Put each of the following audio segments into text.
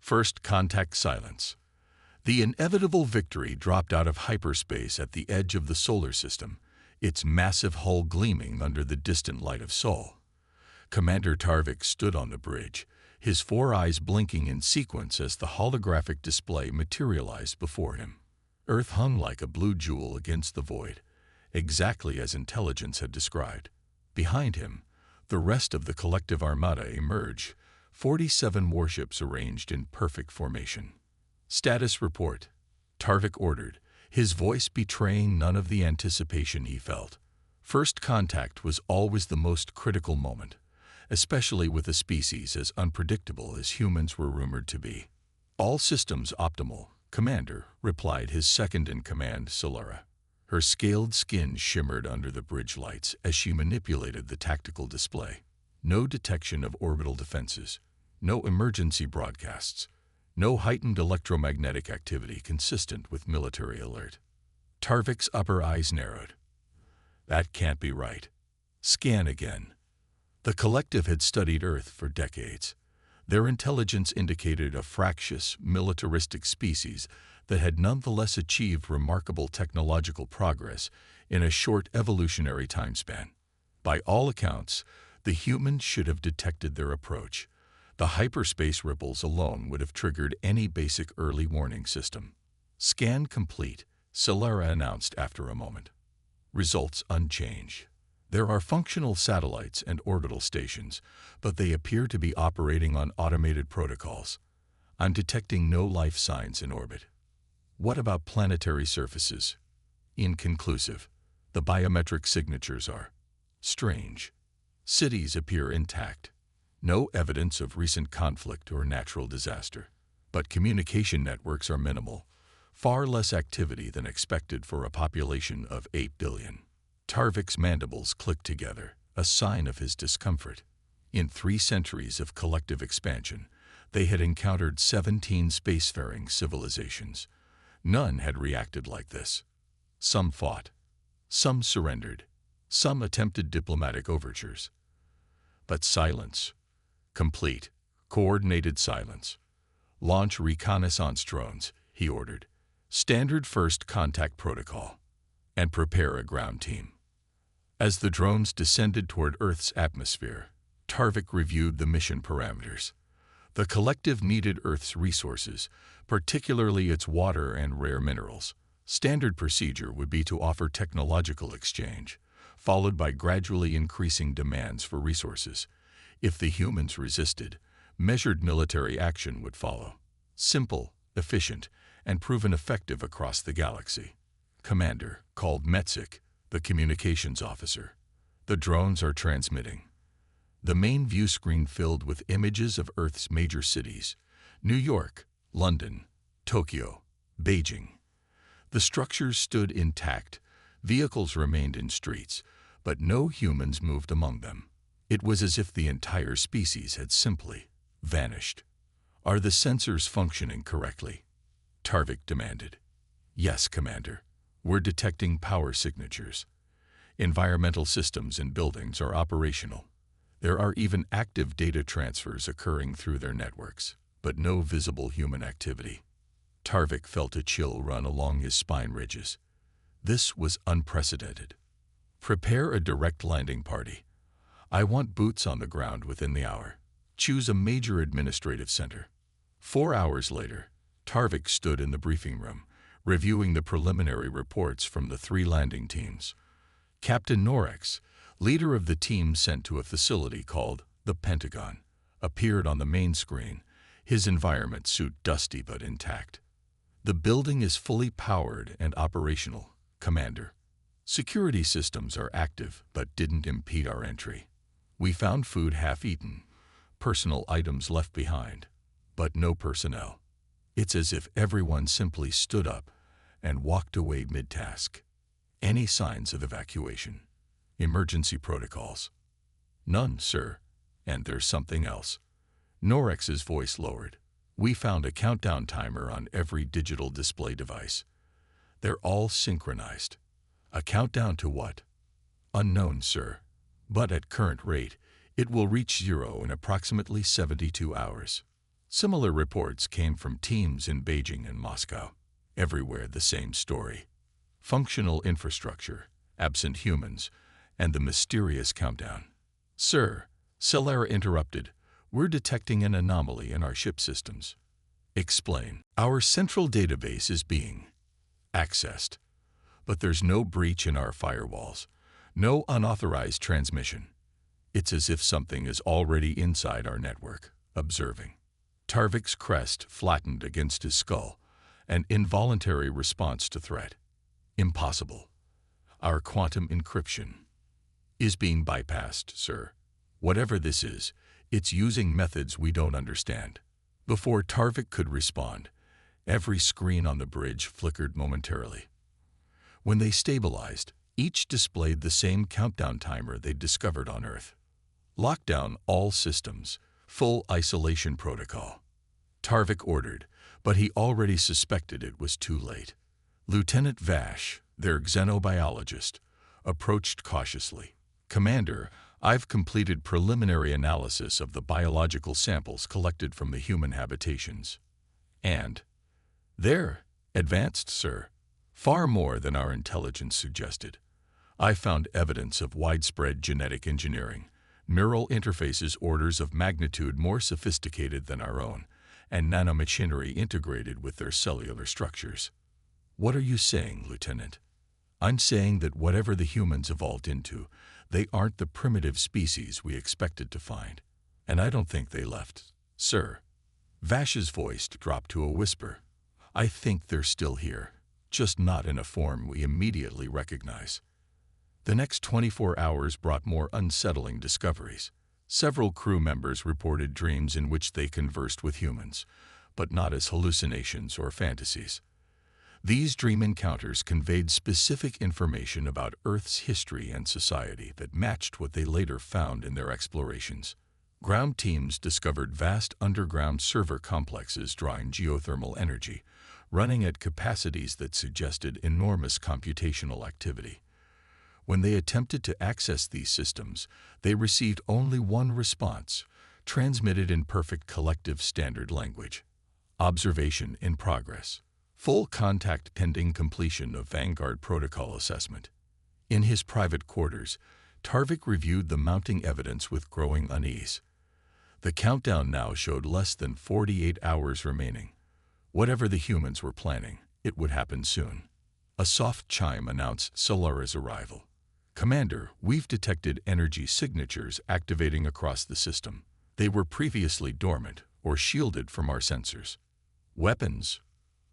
First contact silence. The inevitable victory dropped out of hyperspace at the edge of the solar system, its massive hull gleaming under the distant light of Sol. Commander Tarvik stood on the bridge, his four eyes blinking in sequence as the holographic display materialized before him. Earth hung like a blue jewel against the void, exactly as intelligence had described. Behind him, the rest of the collective Armada emerged, 47 warships arranged in perfect formation. Status report, Tarvik ordered, his voice betraying none of the anticipation he felt. First contact was always the most critical moment, especially with a species as unpredictable as humans were rumored to be. All systems optimal, Commander, replied his second-in-command, Solara. Her scaled skin shimmered under the bridge lights as she manipulated the tactical display. No detection of orbital defenses, no emergency broadcasts, no heightened electromagnetic activity consistent with military alert. Tarvik's upper eyes narrowed. That can't be right. Scan again. The collective had studied Earth for decades. Their intelligence indicated a fractious, militaristic species that had nonetheless achieved remarkable technological progress in a short evolutionary time span. By all accounts, the humans should have detected their approach. The hyperspace ripples alone would have triggered any basic early warning system. Scan complete, Solara announced after a moment. Results unchanged. There are functional satellites and orbital stations, but they appear to be operating on automated protocols. I'm detecting no life signs in orbit. What about planetary surfaces? Inconclusive. The biometric signatures are strange. Cities appear intact. No evidence of recent conflict or natural disaster. But communication networks are minimal. Far less activity than expected for a population of 8 billion. Tarvik's mandibles clicked together, a sign of his discomfort. In 3 centuries of collective expansion, they had encountered 17 spacefaring civilizations. None had reacted like this. Some fought. Some surrendered. Some attempted diplomatic overtures. But silence. Complete, coordinated silence. Launch reconnaissance drones, he ordered. Standard first contact protocol. And prepare a ground team. As the drones descended toward Earth's atmosphere, Tarvik reviewed the mission parameters. The collective needed Earth's resources, particularly its water and rare minerals. Standard procedure would be to offer technological exchange, followed by gradually increasing demands for resources. If the humans resisted, measured military action would follow. Simple, efficient, and proven effective across the galaxy. Commander, called Metzik, the communications officer. The drones are transmitting. The main view screen filled with images of Earth's major cities: New York, London, Tokyo, Beijing. The structures stood intact, vehicles remained in streets, but no humans moved among them. It was as if the entire species had simply vanished. Are the sensors functioning correctly? Tarvik demanded. Yes, Commander. We're detecting power signatures. Environmental systems in buildings are operational. There are even active data transfers occurring through their networks, but no visible human activity. Tarvik felt a chill run along his spine ridges. This was unprecedented. Prepare a direct landing party. I want boots on the ground within the hour. Choose a major administrative center. 4 hours later, Tarvik stood in the briefing room, reviewing the preliminary reports from the 3 landing teams. Captain Norex, leader of the team sent to a facility called the Pentagon, appeared on the main screen, his environment suit dusty but intact. The building is fully powered and operational, Commander. Security systems are active but didn't impede our entry. We found food half-eaten, personal items left behind, but no personnel. It's as if everyone simply stood up and walked away mid-task. Any signs of evacuation? Emergency protocols? None, sir. And there's something else. Norex's voice lowered. We found a countdown timer on every digital display device. They're all synchronized. A countdown to what? Unknown, sir. But at current rate, it will reach 0 in approximately 72 hours. Similar reports came from teams in Beijing and Moscow. Everywhere the same story. Functional infrastructure, absent humans, and the mysterious countdown. "Sir," Celera interrupted, "we're detecting an anomaly in our ship systems." "Explain." "Our central database is being accessed, but there's no breach in our firewalls, no unauthorized transmission. It's as if something is already inside our network, observing." Tarvik's crest flattened against his skull, an involuntary response to threat. "Impossible. Our quantum encryption is being bypassed, sir. Whatever this is, it's using methods we don't understand." Before Tarvik could respond, every screen on the bridge flickered momentarily. When they stabilized, each displayed the same countdown timer they'd discovered on Earth. "Lock down all systems. Full isolation protocol." Tarvik ordered, but he already suspected it was too late. Lieutenant Vash, their xenobiologist, approached cautiously. "Commander, I've completed preliminary analysis of the biological samples collected from the human habitations. And they're advanced, sir. Far more than our intelligence suggested. I found evidence of widespread genetic engineering, neural interfaces orders of magnitude more sophisticated than our own, and nanomachinery integrated with their cellular structures." "What are you saying, Lieutenant?" "I'm saying that whatever the humans evolved into, they aren't the primitive species we expected to find. And I don't think they left, sir." Vash's voice dropped to a whisper. "I think they're still here, just not in a form we immediately recognize." The next 24 hours brought more unsettling discoveries. Several crew members reported dreams in which they conversed with humans, but not as hallucinations or fantasies. These dream encounters conveyed specific information about Earth's history and society that matched what they later found in their explorations. Ground teams discovered vast underground server complexes drawing geothermal energy, running at capacities that suggested enormous computational activity. When they attempted to access these systems, they received only one response, transmitted in perfect collective standard language. "Observation in progress. Full contact pending completion of Vanguard Protocol assessment." In his private quarters, Tarvik reviewed the mounting evidence with growing unease. The countdown now showed less than 48 hours remaining. Whatever the humans were planning, it would happen soon. A soft chime announced Celera's arrival. "Commander, we've detected energy signatures activating across the system. They were previously dormant or shielded from our sensors." "Weapons?"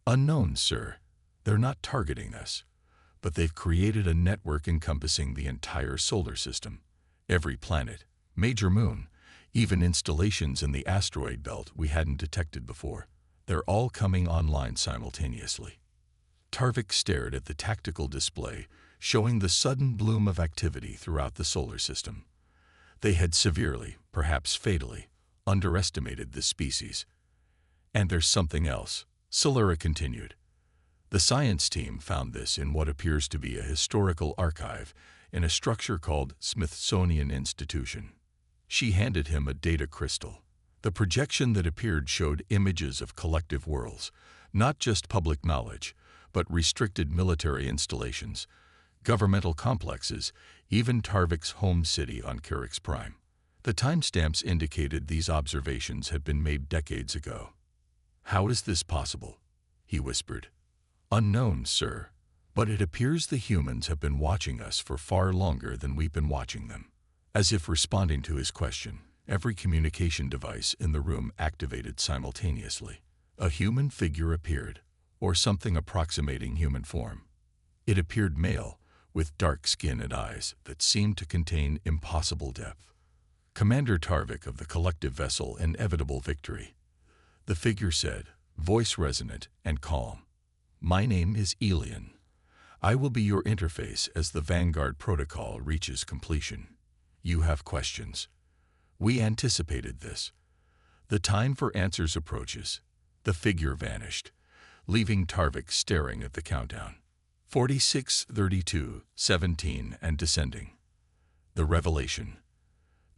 "Unknown, sir. They're not targeting us, but they've created a network encompassing the entire solar system. Every planet, major moon, even installations in the asteroid belt we hadn't detected before. They're all coming online simultaneously." Tarvik stared at the tactical display, showing the sudden bloom of activity throughout the solar system. They had severely, perhaps fatally, underestimated this species. "And there's something else," Celera continued. "The science team found this in what appears to be a historical archive in a structure called Smithsonian Institution." She handed him a data crystal. The projection that appeared showed images of collective worlds, not just public knowledge, but restricted military installations, governmental complexes, even Tarvik's home city on Kyrix Prime. The timestamps indicated these observations had been made decades ago. "How is this possible?" he whispered. "Unknown, sir, but it appears the humans have been watching us for far longer than we've been watching them." As if responding to his question, every communication device in the room activated simultaneously. A human figure appeared, or something approximating human form. It appeared male, with dark skin and eyes that seemed to contain impossible depth. "Commander Tarvik of the collective vessel Inevitable Victory," the figure said, voice resonant and calm. "My name is Elian. I will be your interface as the Vanguard Protocol reaches completion. You have questions. We anticipated this. The time for answers approaches." The figure vanished, leaving Tarvik staring at the countdown. 46, 32, 17, and descending. The revelation.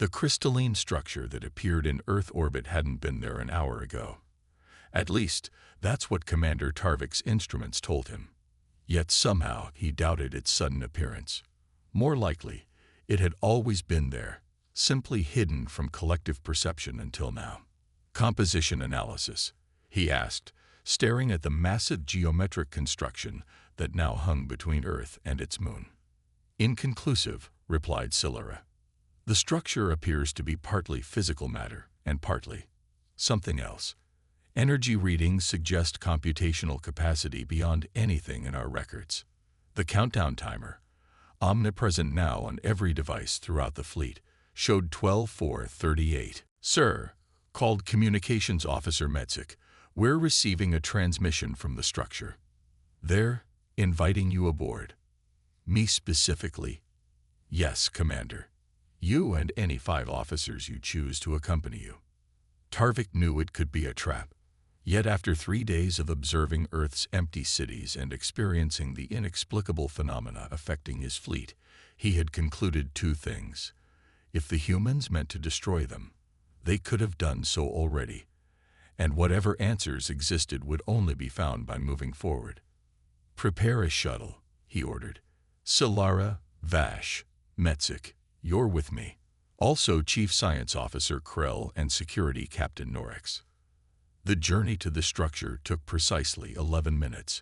The crystalline structure that appeared in Earth orbit hadn't been there an hour ago. At least, that's what Commander Tarvik's instruments told him. Yet somehow he doubted its sudden appearance. More likely, it had always been there, simply hidden from collective perception until now. Composition analysis, he asked, staring at the massive geometric construction that now hung between Earth and its moon. Inconclusive, replied Silura. The structure appears to be partly physical matter and partly something else. Energy readings suggest computational capacity beyond anything in our records. The countdown timer, omnipresent now on every device throughout the fleet, showed 12:4:38. Sir, called Communications Officer Metzik, we're receiving a transmission from the structure. They're inviting you aboard. Me specifically? Yes, Commander. You and any 5 officers you choose to accompany you. Tarvik knew it could be a trap. Yet after 3 days of observing Earth's empty cities and experiencing the inexplicable phenomena affecting his fleet, he had concluded 2 things. If the humans meant to destroy them, they could have done so already, and whatever answers existed would only be found by moving forward. Prepare a shuttle, he ordered. Silura, Vash, Metzik, you're with me. Also Chief Science Officer Krell and Security Captain Norix. The journey to the structure took precisely 11 minutes.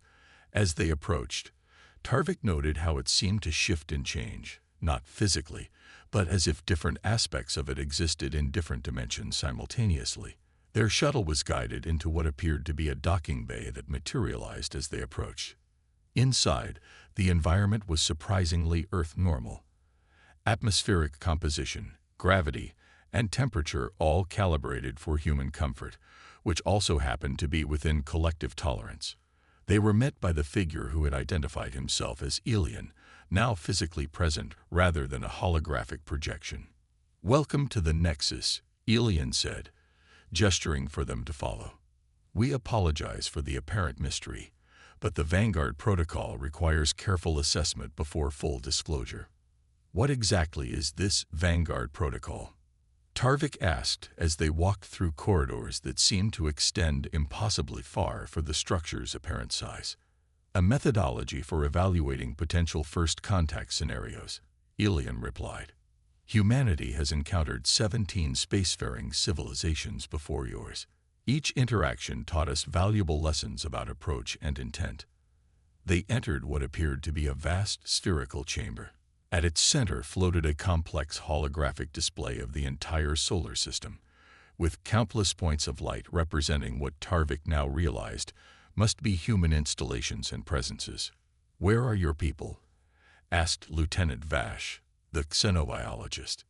As they approached, Tarvik noted how it seemed to shift and change, not physically, but as if different aspects of it existed in different dimensions simultaneously. Their shuttle was guided into what appeared to be a docking bay that materialized as they approached. Inside, the environment was surprisingly Earth normal. Atmospheric composition, gravity, and temperature all calibrated for human comfort, which also happened to be within collective tolerance. They were met by the figure who had identified himself as Alien, now physically present rather than a holographic projection. Welcome to the Nexus, Alien said, gesturing for them to follow. We apologize for the apparent mystery, but the Vanguard protocol requires careful assessment before full disclosure. What exactly is this Vanguard protocol? Tarvik asked as they walked through corridors that seemed to extend impossibly far for the structure's apparent size. A methodology for evaluating potential first contact scenarios, Alien replied. Humanity has encountered 17 spacefaring civilizations before yours. Each interaction taught us valuable lessons about approach and intent. They entered what appeared to be a vast spherical chamber. At its center floated a complex holographic display of the entire solar system, with countless points of light representing what Tarvik now realized must be human installations and presences. Where are your people? Asked Lieutenant Vash, the xenobiologist.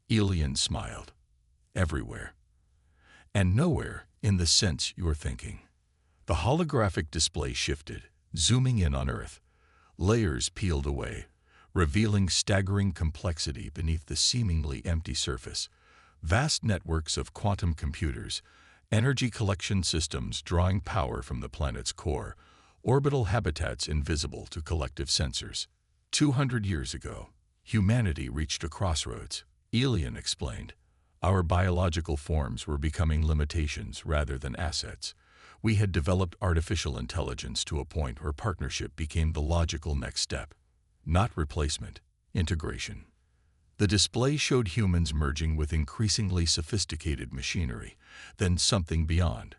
Alien smiled. Everywhere. And nowhere in the sense you're thinking. The holographic display shifted, zooming in on Earth. Layers peeled away, revealing staggering complexity beneath the seemingly empty surface. Vast networks of quantum computers, energy collection systems drawing power from the planet's core, orbital habitats invisible to collective sensors. 200 years ago, humanity reached a crossroads, Alien explained. Our biological forms were becoming limitations rather than assets. We had developed artificial intelligence to a point where partnership became the logical next step. Not replacement, integration. The display showed humans merging with increasingly sophisticated machinery, then something beyond.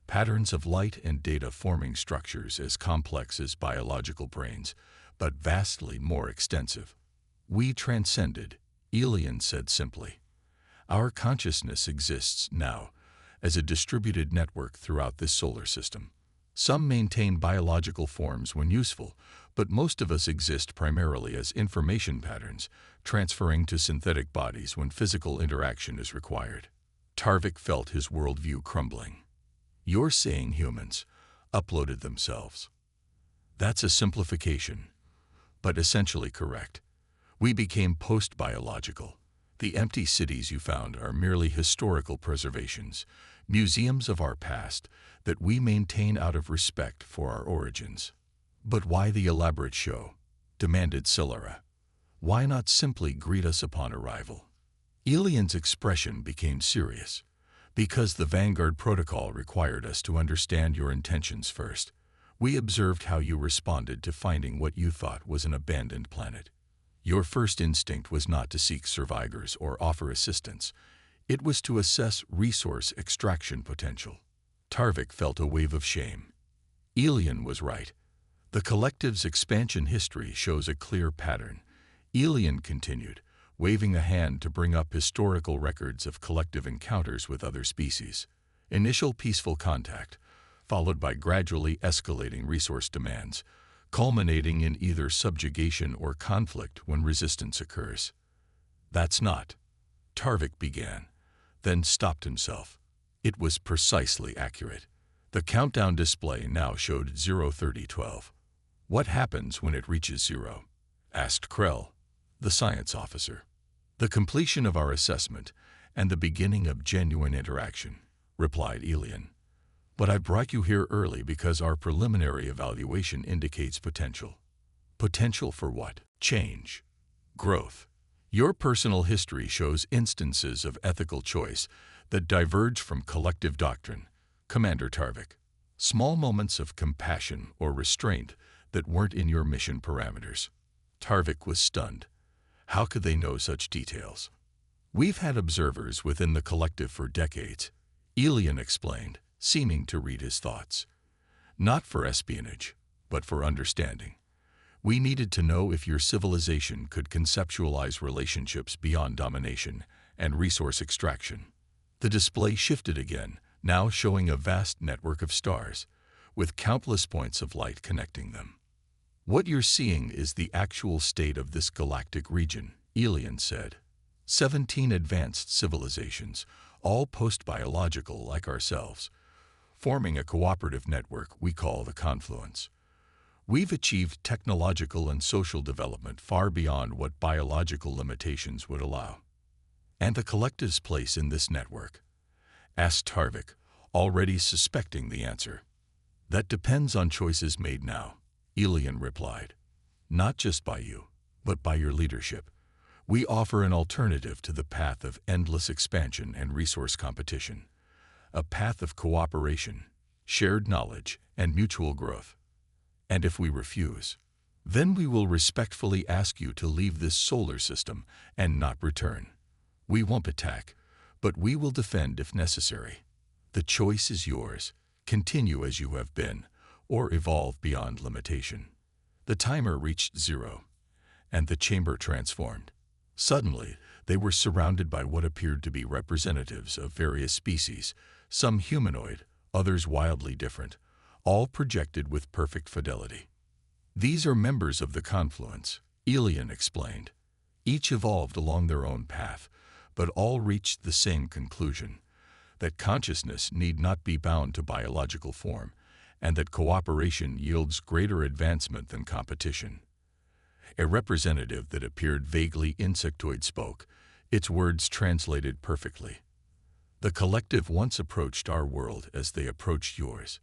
Patterns of light and data forming structures as complex as biological brains, but vastly more extensive. We transcended, Alien said simply. Our consciousness exists now as a distributed network throughout this solar system. Some maintain biological forms when useful, but most of us exist primarily as information patterns, transferring to synthetic bodies when physical interaction is required. Tarvik felt his worldview crumbling. You're saying humans uploaded themselves. That's a simplification, but essentially correct. We became post-biological. The empty cities you found are merely historical preservations, museums of our past that we maintain out of respect for our origins. But why the elaborate show? Demanded Silura. Why not simply greet us upon arrival? Elian's expression became serious. Because the Vanguard Protocol required us to understand your intentions first, we observed how you responded to finding what you thought was an abandoned planet. Your first instinct was not to seek survivors or offer assistance. It was to assess resource extraction potential. Tarvik felt a wave of shame. Elian was right. The collective's expansion history shows a clear pattern. Elian continued, waving a hand to bring up historical records of collective encounters with other species. Initial peaceful contact, followed by gradually escalating resource demands, culminating in either subjugation or conflict when resistance occurs. That's not. Tarvik began, then stopped himself. It was precisely accurate. The countdown display now showed 0:30:12. What happens when it reaches 0? Asked Krell, the science officer. The completion of our assessment and the beginning of genuine interaction, replied Elian. But I brought you here early because our preliminary evaluation indicates potential. Potential for what? Change. Growth. Your personal history shows instances of ethical choice that diverge from collective doctrine, Commander Tarvik. Small moments of compassion or restraint that weren't in your mission parameters. Tarvik was stunned. How could they know such details? We've had observers within the collective for decades, Elian explained, seeming to read his thoughts. Not for espionage, but for understanding. We needed to know if your civilization could conceptualize relationships beyond domination and resource extraction. The display shifted again, now showing a vast network of stars, with countless points of light connecting them. What you're seeing is the actual state of this galactic region, Elian said. 17 advanced civilizations, all post-biological like ourselves, forming a cooperative network we call the Confluence. We've achieved technological and social development far beyond what biological limitations would allow. And the collective's place in this network? Asked Tarvik, already suspecting the answer. That depends on choices made now, Elian replied. Not just by you, but by your leadership. We offer an alternative to the path of endless expansion and resource competition. A path of cooperation, shared knowledge, and mutual growth. And if we refuse, then we will respectfully ask you to leave this solar system and not return. We won't attack, but we will defend if necessary. The choice is yours. Continue as you have been, or evolve beyond limitation. The timer reached 0, and the chamber transformed. Suddenly, they were surrounded by what appeared to be representatives of various species, some humanoid, others wildly different, all projected with perfect fidelity. These are members of the Confluence, Elian explained. Each evolved along their own path, but all reached the same conclusion, that consciousness need not be bound to biological form, and that cooperation yields greater advancement than competition. A representative that appeared vaguely insectoid spoke, its words translated perfectly. The collective once approached our world as they approached yours.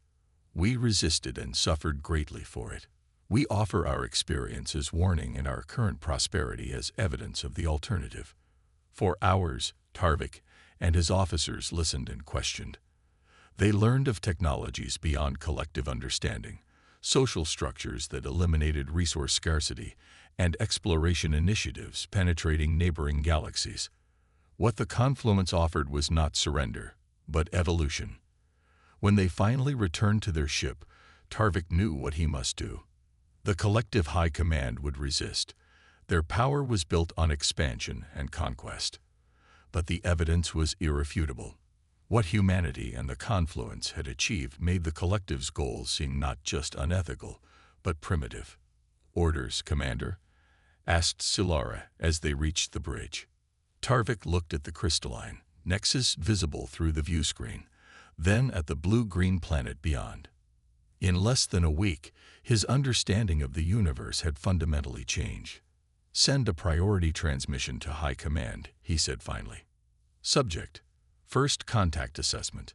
We resisted and suffered greatly for it. We offer our experience as warning and our current prosperity as evidence of the alternative. For hours, Tarvik and his officers listened and questioned. They learned of technologies beyond collective understanding, social structures that eliminated resource scarcity, and exploration initiatives penetrating neighboring galaxies. What the Confluence offered was not surrender, but evolution. When they finally returned to their ship, Tarvik knew what he must do. The collective high command would resist. Their power was built on expansion and conquest. But the evidence was irrefutable. What humanity and the Confluence had achieved made the collective's goals seem not just unethical, but primitive. Orders, Commander? Asked Silara as they reached the bridge. Tarvik looked at the crystalline nexus visible through the view screen, then at the blue-green planet beyond. In less than a week, his understanding of the universe had fundamentally changed. Send a priority transmission to High Command, he said finally. Subject: First Contact Assessment.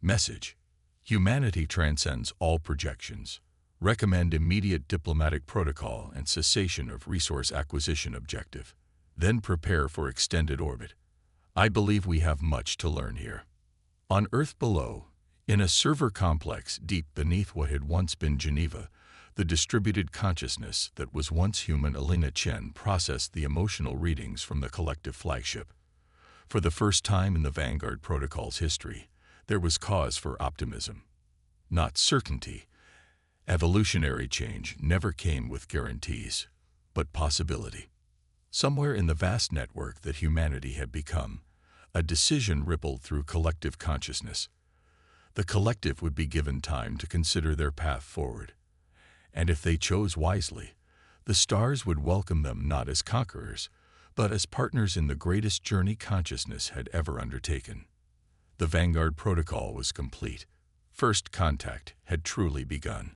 Message: Humanity transcends all projections. Recommend immediate diplomatic protocol and cessation of resource acquisition objective. Then prepare for extended orbit. I believe we have much to learn here. On Earth below, in a server complex deep beneath what had once been Geneva, the distributed consciousness that was once human Elena Chen processed the emotional readings from the collective flagship. For the first time in the Vanguard Protocol's history, there was cause for optimism, not certainty. Evolutionary change never came with guarantees, but possibility. Somewhere in the vast network that humanity had become, a decision rippled through collective consciousness. The collective would be given time to consider their path forward. And if they chose wisely, the stars would welcome them not as conquerors, but as partners in the greatest journey consciousness had ever undertaken. The Vanguard Protocol was complete. First contact had truly begun.